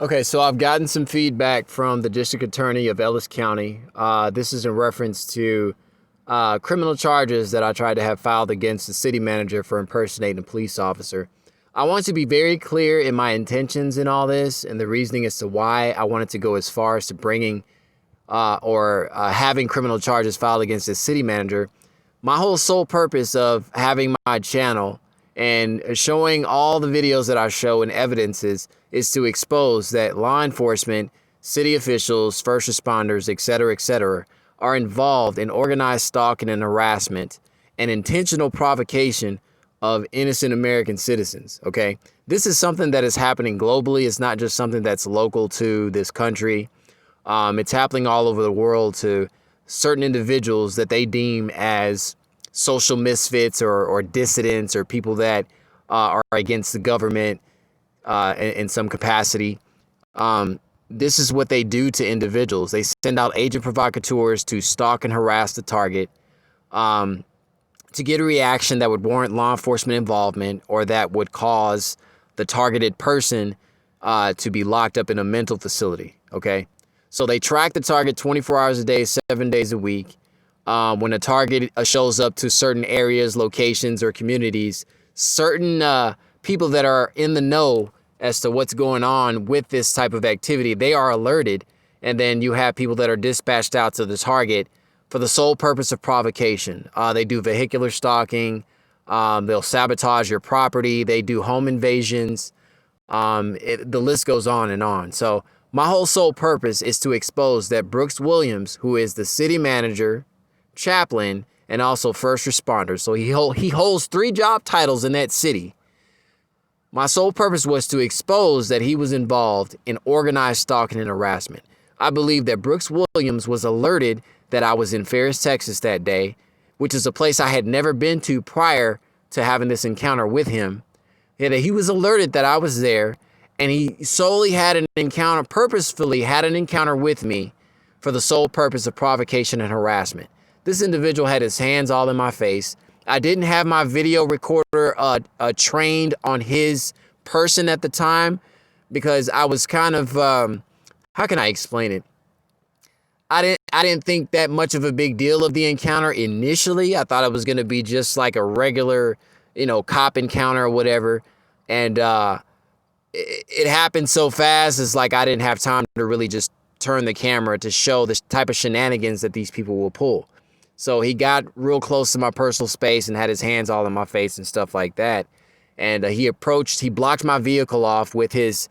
Okay, so I've gotten some feedback from the district attorney of Ellis County. This is in reference to criminal charges that I tried to have filed against the city manager for impersonating a police officer. I want to be very clear in my intentions in all this and the reasoning as to why I wanted to go as far as to bringing or having criminal charges filed against the city manager. My whole sole purpose of having my channel and showing all the videos that I show and evidences is to expose that law enforcement, city officials, first responders, etc., are involved in organized stalking and harassment and intentional provocation of innocent American citizens, okay? This is something that is happening globally. It's not just something that's local to this country. It's happening all over the world to certain individuals that they deem as social misfits or dissidents or people that are against the government in some capacity. This is what they do to individuals. They send out agent provocateurs to stalk and harass the target to get a reaction that would warrant law enforcement involvement or that would cause the targeted person to be locked up in a mental facility, okay? So they track the target 24 hours a day, 7 days a week. When a target shows up to certain areas, locations, or communities, certain people that are in the know as to what's going on with this type of activity, they are alerted. And then you have people that are dispatched out to the target for the sole purpose of provocation. They do vehicular stalking. They'll sabotage your property. They do home invasions. The list goes on and on. So my whole sole purpose is to expose that Brooks Williams, who is the city manager, chaplain, and also first responder. So he holds 3 job titles in that city. My sole purpose was to expose that he was involved in organized stalking and harassment. I believe that Brooks Williams was alerted that I was in Ferris, Texas that day, which is a place I had never been to prior to having this encounter with him. And he was alerted that I was there, and he solely had an encounter, purposefully had an encounter with me for the sole purpose of provocation and harassment. This individual had his hands all in my face. I didn't have my video recorder trained on his person at the time because I was kind of, how can I explain it? I didn't think that much of a big deal of the encounter initially. I thought it was going to be just like a regular, cop encounter or whatever. And it happened so fast. It's like I didn't have time to really just turn the camera to show the type of shenanigans that these people will pull. So he got real close to my personal space and had his hands all in my face and stuff like that. And he blocked my vehicle off with his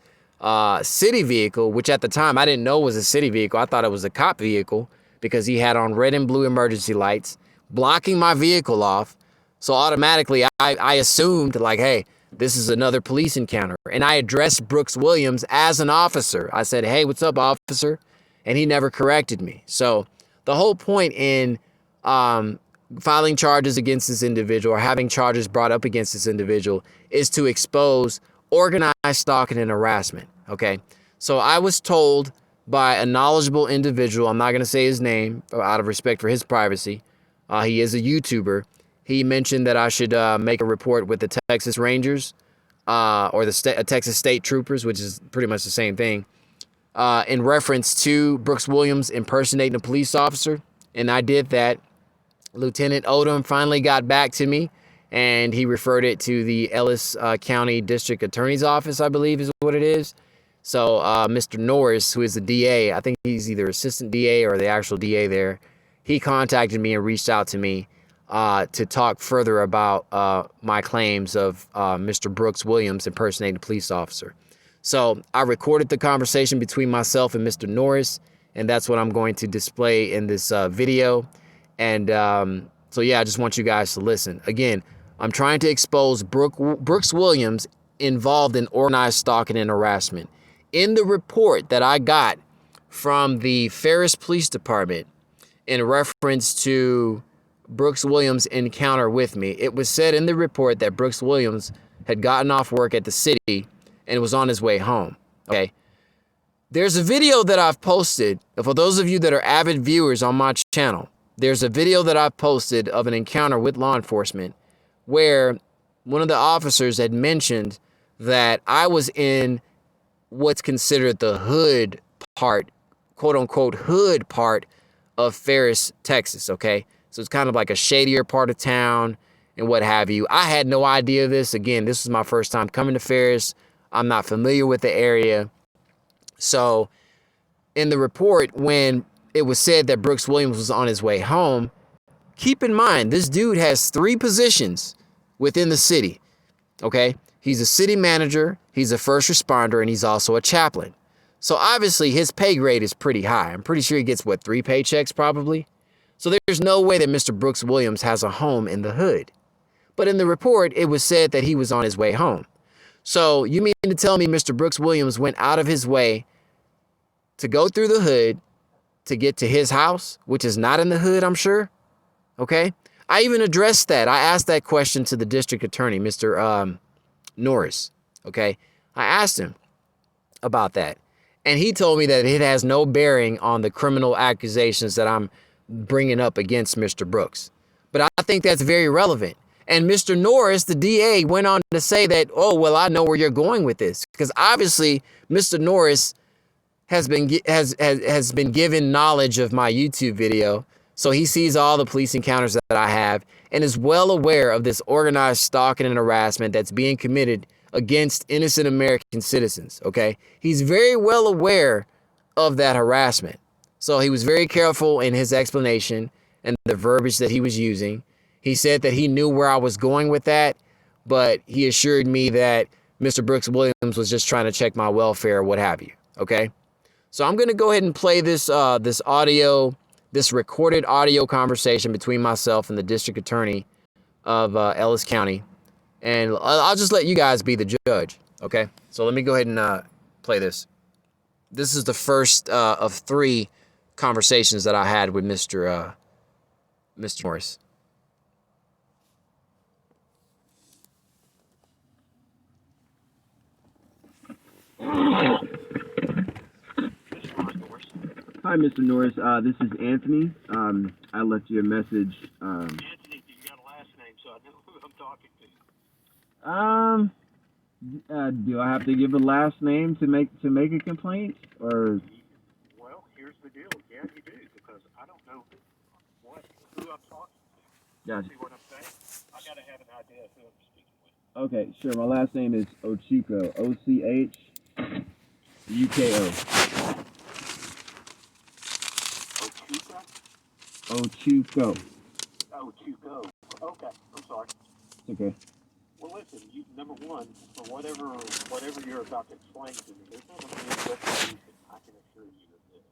city vehicle, which at the time I didn't know was a city vehicle. I thought it was a cop vehicle because he had on red and blue emergency lights, blocking my vehicle off. So automatically I assumed like, hey, this is another police encounter. And I addressed Brooks Williams as an officer. I said, hey, what's up, officer? And he never corrected me. So the whole point in filing charges against this individual or having charges brought up against this individual is to expose organized stalking and harassment, okay? So I was told by a knowledgeable individual, I'm not going to say his name out of respect for his privacy. He is a YouTuber. He mentioned that I should make a report with the Texas Rangers or the Texas State Troopers, which is pretty much the same thing, in reference to Brooks Williams impersonating a police officer. And I did that. Lieutenant Odom finally got back to me, and he referred it to the Ellis County District Attorney's Office, I believe is what it is. So Mr. Norris, who is the DA, I think he's either assistant DA or the actual DA there, he contacted me and reached out to me to talk further about my claims of Mr. Brooks Williams impersonating a police officer. So I recorded the conversation between myself and Mr. Norris, and that's what I'm going to display in this video. And so, yeah, I just want you guys to listen. Again, I'm trying to expose Brooks Williams involved in organized stalking and harassment. In the report that I got from the Ferris Police Department in reference to Brooks Williams' encounter with me, it was said in the report that Brooks Williams had gotten off work at the city and was on his way home, okay? There's a video that I've posted, for those of you that are avid viewers on my channel, there's a video that I've posted of an encounter with law enforcement where one of the officers had mentioned that I was in what's considered the hood part, quote unquote hood part of Ferris, Texas, okay? So it's kind of like a shadier part of town and what have you. I had no idea this. Again, this was my first time coming to Ferris. I'm not familiar with the area. So in the report, when it was said that Brooks Williams was on his way home, keep in mind, this dude has 3 positions within the city, okay? He's a city manager, he's a first responder, and he's also a chaplain. So obviously his pay grade is pretty high. I'm pretty sure he gets, 3 paychecks probably? So there's no way that Mr. Brooks Williams has a home in the hood. But in the report, it was said that he was on his way home. So you mean to tell me Mr. Brooks Williams went out of his way to go through the hood to get to his house, which is not in the hood, I'm sure? Okay? I even addressed that. I asked that question to the district attorney, Mr. Norris. Okay? I asked him about that. And he told me that it has no bearing on the criminal accusations that I'm bringing up against Mr. Brooks. But I think that's very relevant. And Mr. Norris, the DA, went on to say that, oh, well, I know where you're going with this. Because obviously, Mr. Norris has been given knowledge of my YouTube video. So he sees all the police encounters that I have and is well aware of this organized stalking and harassment that's being committed against innocent American citizens, okay? He's very well aware of that harassment. So he was very careful in his explanation and the verbiage that he was using. He said that he knew where I was going with that, but he assured me that Mr. Brooks Williams was just trying to check my welfare or what have you, okay? So I'm going to go ahead and play this this recorded audio conversation between myself and the district attorney of Ellis County. And I'll just let you guys be the judge, okay? So let me go ahead and play this. This is the first of 3 conversations that I had with Mr. Morris. Hi, Mr. Norris. This is Anthony. I left you a message. Anthony, you got a last name, so I know who I'm talking to. Do I have to give a last name to make a complaint, or? Well, here's the deal. Yeah, you do, because I don't know who I'm talking to. Gotcha. See what I'm saying? I gotta have an idea of who I'm speaking with. Okay, sure. My last name is Ochuko. OCHUKO. Ochuko. Oh, Chuko. Okay, I'm sorry. It's okay. Well, listen, number one, for whatever you're about to explain to me, there's not going to be any retribution. I can assure you of this.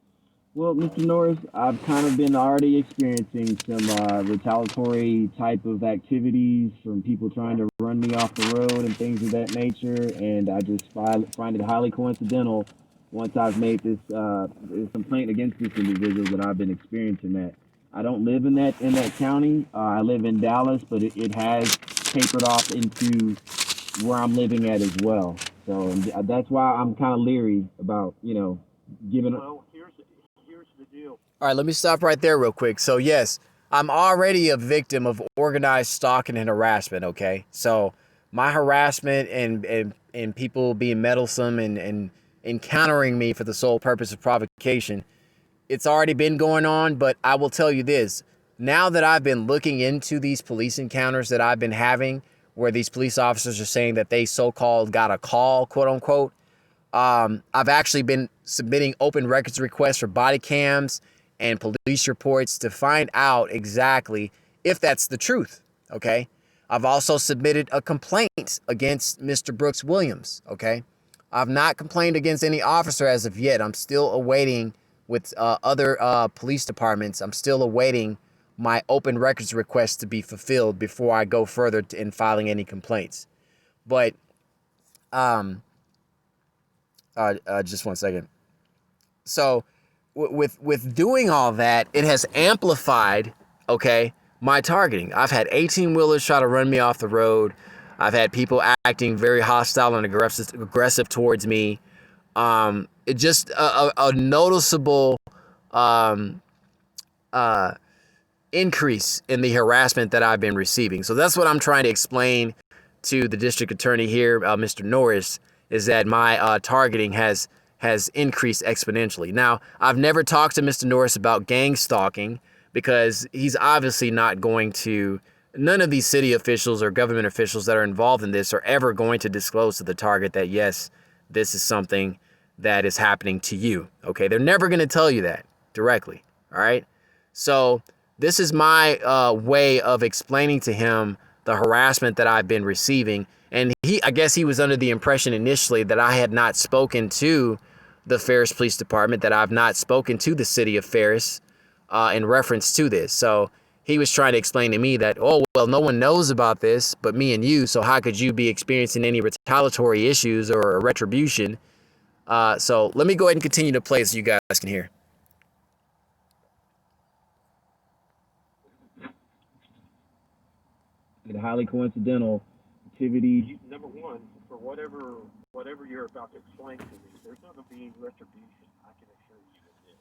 Well, Mr. Norris, I've kind of been already experiencing some retaliatory type of activities from people trying to run me off the road and things of that nature, and I just find it highly coincidental once I've made this complaint against this individual that I've been experiencing that. I don't live in that county. I live in Dallas, but it has tapered off into where I'm living at as well. So that's why I'm kind of leery about, giving. Well, here's the deal. All right, let me stop right there real quick. So yes, I'm already a victim of organized stalking and harassment. Okay, so my harassment and people being meddlesome and encountering me for the sole purpose of provocation, it's already been going on. But I will tell you this, now that I've been looking into these police encounters that I've been having, where these police officers are saying that they so-called got a call, quote unquote, I've actually been submitting open records requests for body cams and police reports to find out exactly if that's the truth, okay? I've also submitted a complaint against Mr. Brooks Williams, okay? I've not complained against any officer as of yet. I'm still awaiting with other police departments. I'm still awaiting my open records request to be fulfilled before I go further in filing any complaints. But just one second. So with doing all that, it has amplified, okay, my targeting. I've had 18-wheelers try to run me off the road. I've had people acting very hostile and aggressive towards me. It just a noticeable increase in the harassment that I've been receiving. So that's what I'm trying to explain to the district attorney here, Mr. Norris, is that my targeting has increased exponentially. Now, I've never talked to Mr. Norris about gang stalking because he's obviously not going to. None of these city officials or government officials that are involved in this are ever going to disclose to the target that, yes, this is something that is happening to you. Okay, they're never going to tell you that directly. All right. So this is my way of explaining to him the harassment that I've been receiving. And I guess he was under the impression initially that I had not spoken to the Ferris Police Department, that I've not spoken to the city of Ferris in reference to this. So he was trying to explain to me that, oh, well, no one knows about this but me and you, so how could you be experiencing any retaliatory issues or retribution? So let me go ahead and continue to play so you guys can hear. Highly coincidental activities. Number one, for whatever you're about to explain to me, there's not going to be any retribution. I can assure you of this.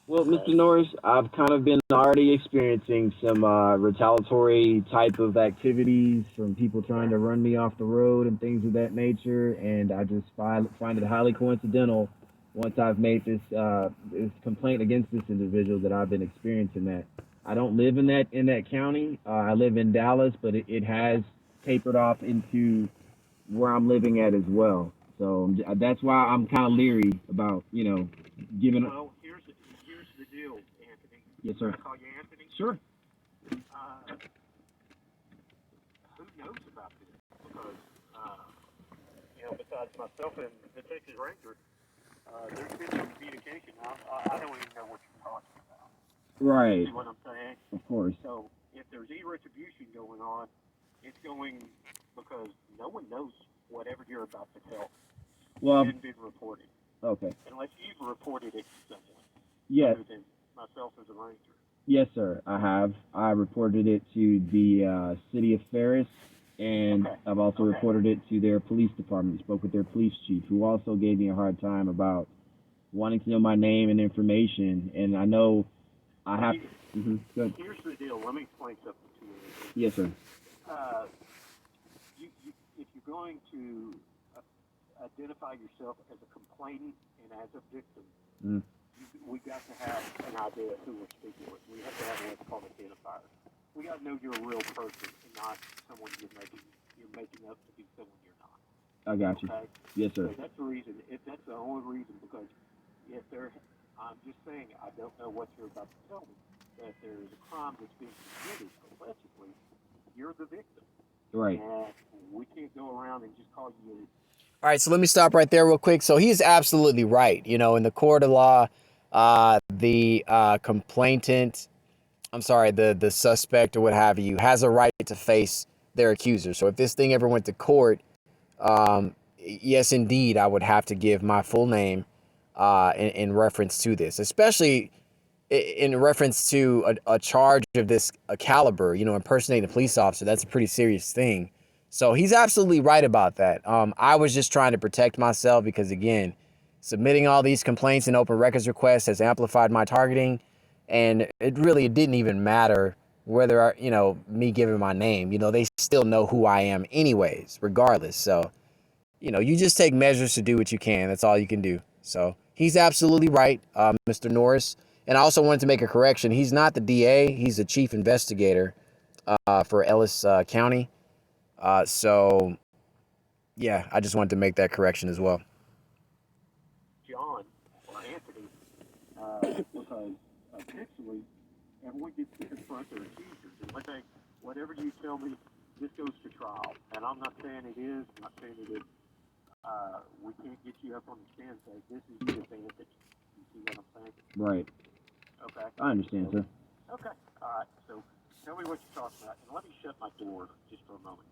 Well, Mr. Norris, I've kind of been already experiencing some retaliatory type of activities from people trying to run me off the road and things of that nature, and I just find it highly coincidental once I've made this complaint against this individual that I've been experiencing that. I don't live in that county. I live in Dallas, but it has tapered off into where I'm living at as well. So that's why I'm kind of leery about giving. Well, here's the deal, Anthony. Yes, sir. Can I call you Anthony? Sure. Who knows about this? Because besides myself and the Texas Ranger, there's been no communication. I don't even know what you're talking about. Right. See what I'm saying? Of course. So if there's any retribution going on, it's going because no one knows whatever you're about to tell. Well, It hasn't been reported. Okay. Unless you've reported it to someone. Yes. Other than myself as a ranger. Yes, sir. I have. I reported it to the city of Ferris, and Okay. I've also reported it to their police department. Spoke with their police chief, who also gave me a hard time about wanting to know my name and information. And I know I have. Good. Here's the deal. Let me explain something to you. Yes, sir. If you're going to identify yourself as a complainant and as a victim, we got to have an idea of who we're speaking with. We have to have what's called identifiers. We got to know you're a real person and not someone you're making up to be someone you're not. I got you. Okay? Yes, sir. So that's the reason. That's the only reason, because I'm just saying, I don't know what you're about to tell me. That there's a crime that's being committed allegedly. You're the victim. Right. And we can't go around and just call you. All right, so let me stop right there real quick. So he's absolutely right. In the court of law, the complainant, the suspect or what have you, has a right to face their accuser. So if this thing ever went to court, yes, indeed, I would have to give my full name in reference to this, especially in reference to a charge of this caliber, impersonating a police officer. That's a pretty serious thing. So he's absolutely right about that. I was just trying to protect myself because, again, submitting all these complaints and open records requests has amplified my targeting. And it didn't even matter whether, me giving my name, they still know who I am anyways, regardless. So, you just take measures to do what you can. That's all you can do. So he's absolutely right, Mr. Norris. And I also wanted to make a correction. He's not the DA. He's the chief investigator for Ellis County. So, yeah, I just wanted to make that correction as well. John or Anthony, because essentially everyone gets to confront their accusers. And whatever you tell me, this goes to trial. And I'm not saying it is. I'm not saying it is. We can't get you up on the stand and say, this is the advantage. You see what I'm saying? Right. Okay. I understand, sir. Okay. All right. So tell me what you're talking about. And let me shut my door just for a moment.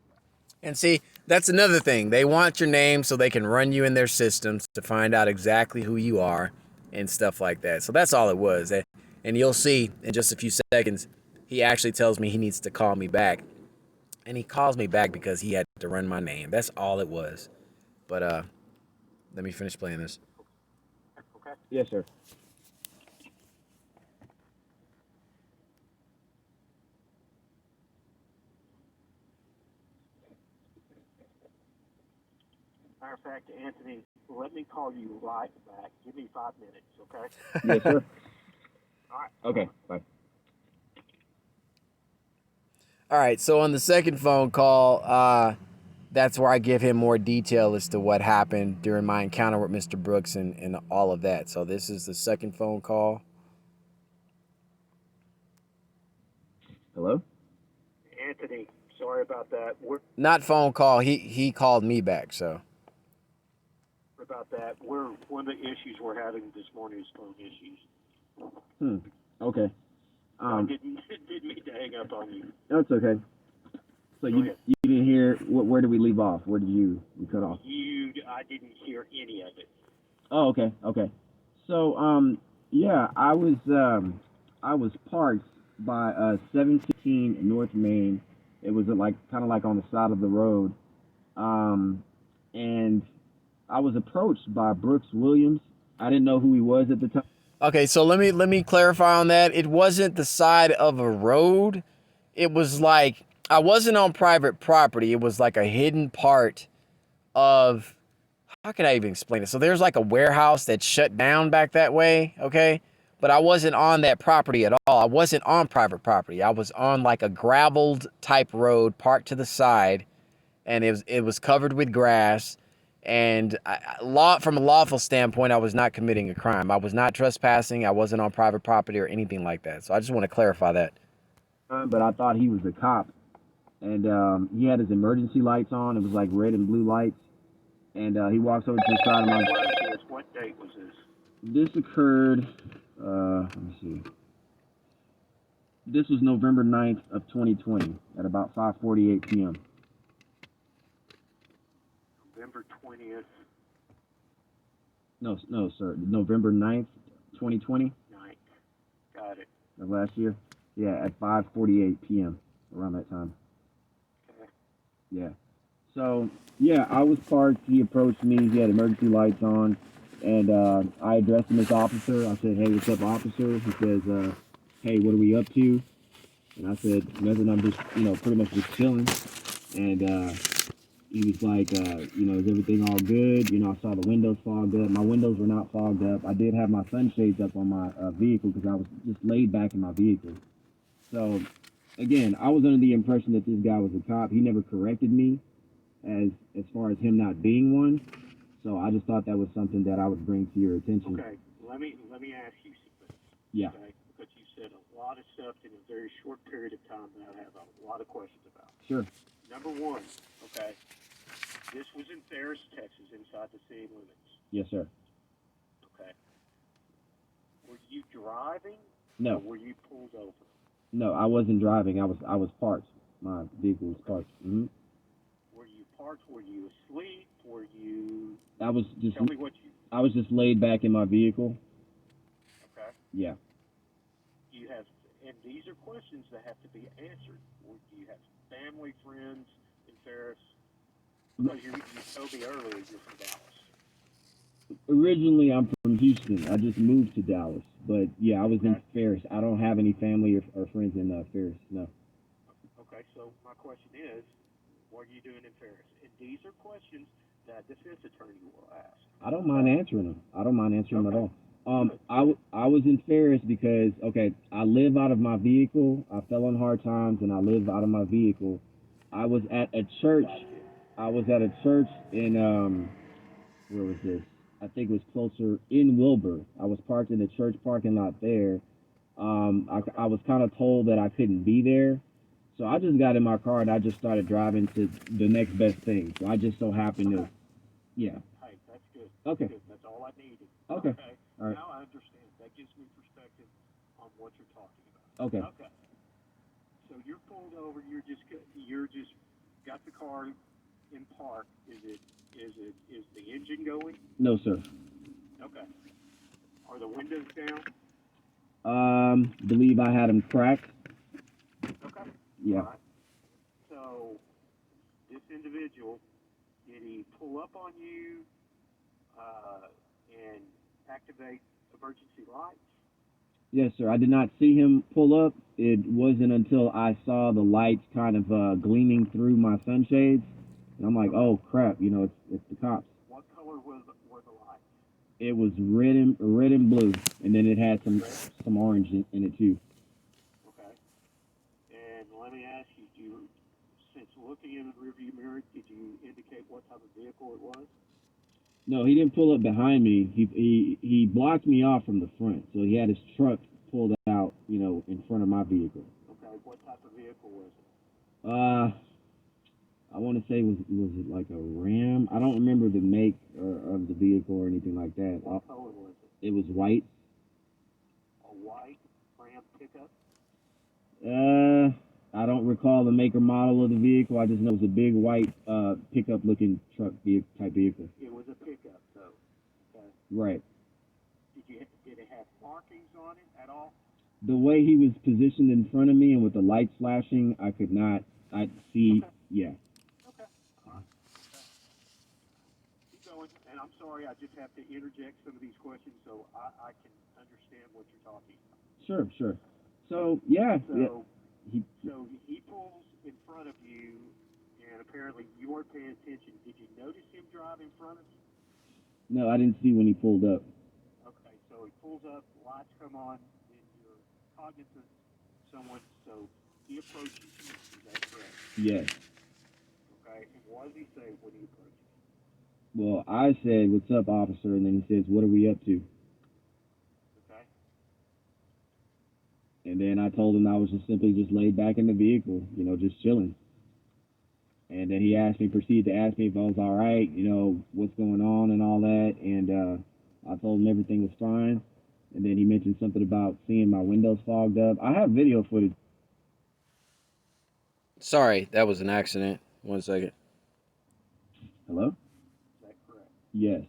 And see, that's another thing. They want your name so they can run you in their systems to find out exactly who you are and stuff like that. So that's all it was. And you'll see in just a few seconds, he actually tells me he needs to call me back. And he calls me back because he had to run my name. That's all it was. But let me finish playing this. Okay. Yes, sir. Matter of fact, Anthony, let me call you right back. Give me 5 minutes, okay? Yes, sir. All right. Okay, bye. All right, so on the second phone call, that's where I give him more detail as to what happened during my encounter with Mr. Brooks and all of that. So this is the second phone call. Hello? Anthony, sorry about that. Not phone call. He called me back. So We're one of the issues we're having this morning is phone issues. Okay. I didn't mean to hang up on you. That's okay. So you didn't hear, where did we leave off? Where did you cut off? I didn't hear any of it. Oh, okay. So, yeah, I was parked by 715 North Main. It was kind of like on the side of the road. And I was approached by Brooks Williams. I didn't know who he was at the time. okay, so let me clarify on that. It wasn't the side of a road. It was like I wasn't on private property. It was like a hidden part of, how can I even explain it? So there's like a warehouse that shut down back that way, okay? But I wasn't on that property at all. I wasn't on private property. I was on like a graveled type road parked to the side, and it was covered with grass. And from a lawful standpoint, I was not committing a crime. I was not trespassing. I wasn't on private property or anything like that. So I just want to clarify that. But I thought he was a cop. And he had his emergency lights on. It was like red and blue lights. And he walks over to the side of my... What date was this? This occurred, let me see. This was November 9th of 2020 at about 5:48 p.m. November 20th. No, sir. November 9th, 2020. 9th. Got it. Of last year. Yeah, at 5:48 p.m. around that time. Okay. Yeah. So, yeah, I was parked. He approached me. He had emergency lights on. And I addressed him as officer. I said, "Hey, what's up, officer?" He says, "Hey, what are we up to?" And I said, "Nothing. I'm just, pretty much just chilling." And he was like, "Is everything all good?" I saw the windows fogged up. My windows were not fogged up. I did have my sunshades up on my vehicle because I was just laid back in my vehicle. So, again, I was under the impression that this guy was a cop. He never corrected me as far as him not being one. So I just thought that was something that I would bring to your attention. Okay, let me ask you something. Yeah. Okay, because you said a lot of stuff in a very short period of time that I have a lot of questions about. Sure. Number one, okay, this was in Ferris, Texas, inside the city limits. Yes, sir. Okay. Were you driving? No. Or were you pulled over? No, I wasn't driving. I was parked. My vehicle was parked. Mm-hmm. Were you parked? Were you asleep? Were you? I was just. Tell me what you. I was just laid back in my vehicle. Okay. Yeah. Do you have? And these are questions that have to be answered. Or do you have family, friends in Ferris? Because you told me earlier you're from Dallas. Originally, I'm from Houston. I just moved to Dallas. But yeah, I was in Ferris. I don't have any family or friends in Ferris. No. Okay, so my question is, what are you doing in Ferris? And these are questions that a defense attorney will ask. I don't mind answering them. I don't mind answering them at all. I was in Ferris because, I live out of my vehicle. I fell on hard times and I live out of my vehicle. I was at a church. I was at a church in, where was this? I think it was closer in Wilbur. I was parked in the church parking lot there. I was kind of told that I couldn't be there. So I just got in my car and I just started driving to the next best thing. So I just so happened to, yeah. Hey, that's good. Okay. Good. That's all I needed. Okay. All right. All right. Now I understand. That gives me perspective on what you're talking about. Okay. Okay. So you're pulled over. You're just got the car in park. Is the engine going? No, sir. Okay. Are the windows down? Believe I had them cracked. Okay. Yeah. All right. So this individual, did he pull up on you and activate emergency lights? Yes, sir. I did not see him pull up. It wasn't until I saw the lights kind of gleaming through my sunshades, and I'm like, "Oh crap! It's the cops." What It was red and blue, and then it had some orange in it too. Okay. And let me ask you, since looking in the rearview mirror, did you indicate what type of vehicle it was? No, he didn't pull up behind me. He blocked me off from the front, so he had his truck pulled out, in front of my vehicle. Okay. What type of vehicle was it? Uh, I want to say was it like a Ram? I don't remember the make of the vehicle or anything like that. What color was it? It was white. A white Ram pickup? Uh, I don't recall the make or model of the vehicle. I just know it was a big white pickup looking truck type vehicle. It was a pickup, though. Okay. Right. Did it have markings on it at all? The way he was positioned in front of me and with the lights flashing, I could not. I see. Okay. Yeah. Okay. All right. Okay. Keep going. And I'm sorry, I just have to interject some of these questions so I can understand what you're talking about. Sure. Sure. So yeah. So, He, so he pulls in front of you, and apparently you weren't paying attention. Did you notice him drive in front of you? no, I didn't see when he pulled up. Okay, so he pulls up, lights come on, and you're cognizant someone, so he approaches you. Is that correct? Yes. Okay, and what does he say when he approaches Well, I said, "What's up, officer?" And then he says, "What are we up to?" you? Okay, And then I told him I was just simply just laid back in the vehicle, just chilling. And then he proceeded to ask me if I was all right, what's going on and all that. And I told him everything was fine. And then he mentioned something about seeing my windows fogged up. I have video footage. Sorry, that was an accident. 1 second. Hello? is that correct? Yes.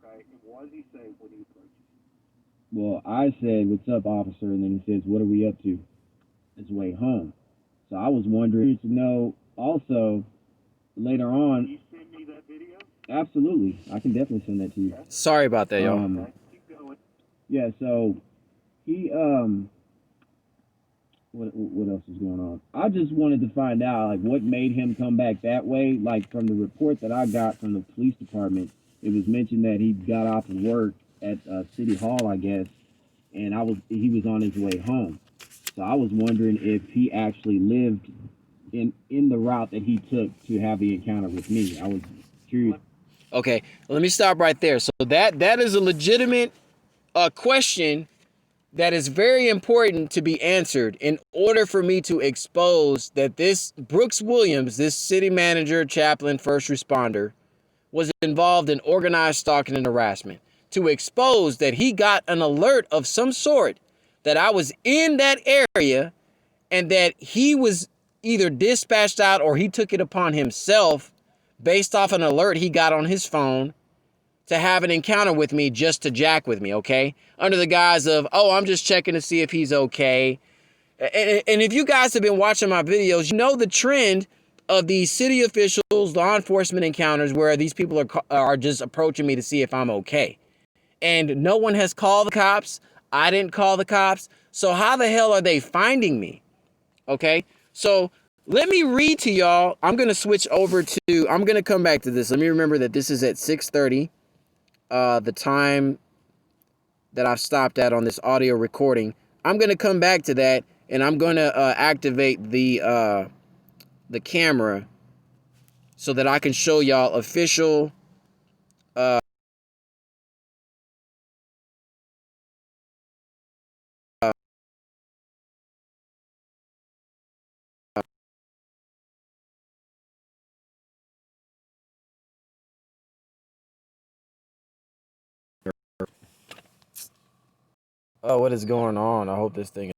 Okay, and what does he say when he approaches Well, I said, "What's up, officer?" And then he says, "What are we up to?" His way home. So I was wondering to know also later you? Can on. you send me that video? Absolutely, I can definitely send that to you. Okay, Sorry about that, y'all. okay, keep going. Yeah. So he what else is going on? I just wanted to find out like what made him come back that way. Like from the report that I got from the police department, it was mentioned that he got off of work at City Hall, I guess, and he was on his way home. So I was wondering if he actually lived in the route that he took to have the encounter with me. I was curious. Okay, let me stop right there. So that is a legitimate question that is very important to be answered in order for me to expose that this Brooks Williams, this city manager, chaplain, first responder, was involved in organized stalking and harassment. To expose that he got an alert of some sort that I was in that area and that he was either dispatched out or he took it upon himself based off an alert he got on his phone to have an encounter with me just to jack with me, okay? Under the guise of, oh, I'm just checking to see if he's okay. And if you guys have been watching my videos, you know the trend of these city officials, law enforcement encounters where these people are just approaching me to see if I'm okay. And no one has called the cops. I didn't call the cops. So how the hell are they finding me? Okay? So let me read to y'all. I'm going to switch over to, I'm going to come back to this. Let me remember that this is at 6:30. The time that I've stopped at on this audio recording. I'm going to come back to that, and I'm going to activate the camera so that I can show y'all official oh, what is going on? I hope this thing